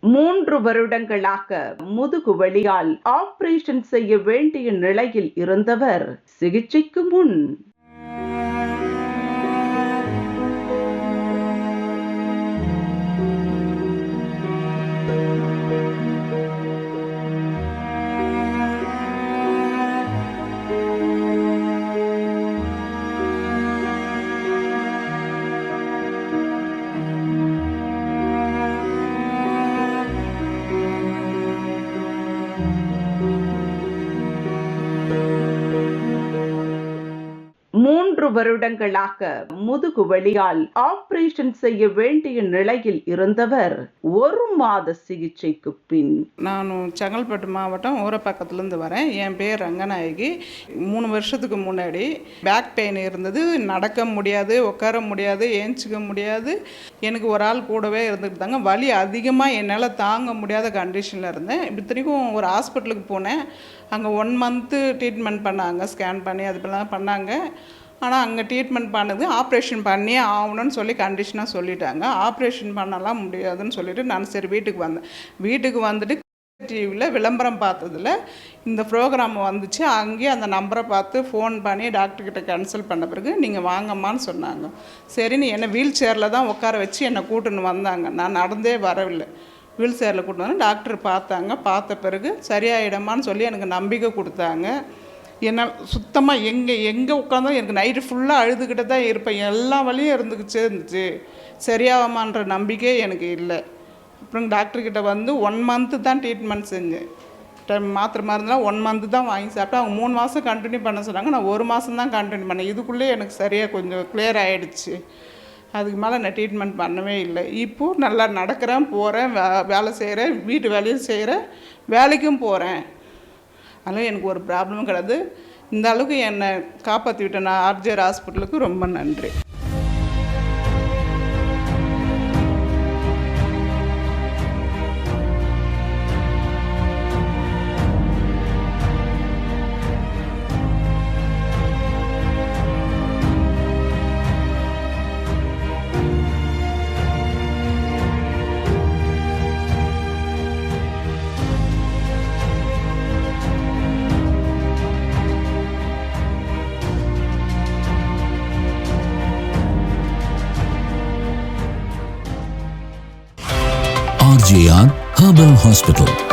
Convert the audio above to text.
3 வருடங்களாக முதுகு வலியால் ஆபரேஷன் செய்ய வேண்டிய நிலையில் இருந்தவர் சிகிச்சைக்கு முன் மூன்று வருடங்களாக முதுகு வலியால் ஆபரேஷன் செய்ய வேண்டிய நிலையில் இருந்தவர் 1 மாத சிகிச்சைக்கு பின். நான் செங்கல்பட்டு மாவட்டம் ஊரப்பாக்கத்துலேருந்து வரேன். என் பேர் ரங்கநாயகி. 3 வருஷத்துக்கு முன்னாடி பேக் பெயின் இருந்தது. நடக்க முடியாது, உட்கார முடியாது, ஏஞ்சிக்க முடியாது. எனக்கு ஒரு ஆள் கூடவே இருந்துக்கிட்டாங்க. வலி அதிகமாக என்னால் தாங்க முடியாத கண்டிஷனில் இருந்தேன். இத்தனைக்கும் ஒரு ஹாஸ்பிட்டலுக்கு போனேன். அங்கே 1 மந்த்து ட்ரீட்மெண்ட் பண்ணாங்க, ஸ்கேன் பண்ணி அதுபெல்லாம் பண்ணாங்க. ஆனால் அங்கே ட்ரீட்மெண்ட் பண்ணது ஆப்ரேஷன் பண்ணியே ஆகணும்னு சொல்லி கண்டிஷனாக சொல்லிட்டாங்க. ஆப்ரேஷன் பண்ணலாம் முடியாதுன்னு சொல்லிவிட்டு நான் சரி வீட்டுக்கு வந்தேன். வீட்டுக்கு வந்துட்டு டிவியில் விளம்பரம் பார்த்ததில் இந்த ப்ரோக்ராம் வந்துச்சு. அங்கேயே அந்த நம்பரை பார்த்து ஃபோன் பண்ணி டாக்டர்கிட்ட கன்சல்ட் பண்ண பிறகு நீங்கள் வாங்கம்மான்னு சொன்னாங்க. சரின்னு என்னை வீல் சேரில் தான் உட்கார வச்சு என்னை கூட்டுன்னு வந்தாங்க. நான் நடந்தே வரவில்லை. வீல் சேரில் கூட்டின்னு வந்து டாக்டர் பார்த்தாங்க. பார்த்த பிறகு சரியாயிடமான்னு சொல்லி எனக்கு நம்பிக்கை கொடுத்தாங்க. என்னால் சுத்தமாக எங்கே உட்காந்தோம் எனக்கு நைட்டு ஃபுல்லாக அழுதுகிட்டு தான் இருப்பேன். எல்லா வழியும் இருந்துச்சு. சரியாகமான்ற நம்பிக்கை எனக்கு இல்லை. அப்புறம் டாக்டர்கிட்ட வந்து 1 மந்த்து தான் ட்ரீட்மெண்ட் செஞ்சேன். மாத்திரை மருந்துலாம் 1 மந்த்து தான் வாங்கி சாப்பிட்டேன். அவங்க 3 மாதம் கண்டினியூ பண்ண சொன்னாங்க. நான் 1 மாதம் தான் கண்டினியூ பண்ணேன். இதுக்குள்ளே எனக்கு சரியாக கொஞ்சம் கிளியர் ஆகிடுச்சு. அதுக்கு மேலே நான் ட்ரீட்மெண்ட் பண்ணவே இல்லை. இப்போது நல்லா நடக்கிறேன், போகிறேன், வேலை செய்கிறேன், வீட்டு வேலையும் செய்கிறேன், வேலைக்கும் போகிறேன். அதனால் எனக்கு ஒரு ப்ராப்ளமும் கிடையாது. இந்த அளவுக்கு என்னை காப்பாற்றி விட்டேன் நான் ஆர்ஜிஆர் ஹாஸ்பிட்டலுக்கு ரொம்ப நன்றி. RJR Herbal Hospital.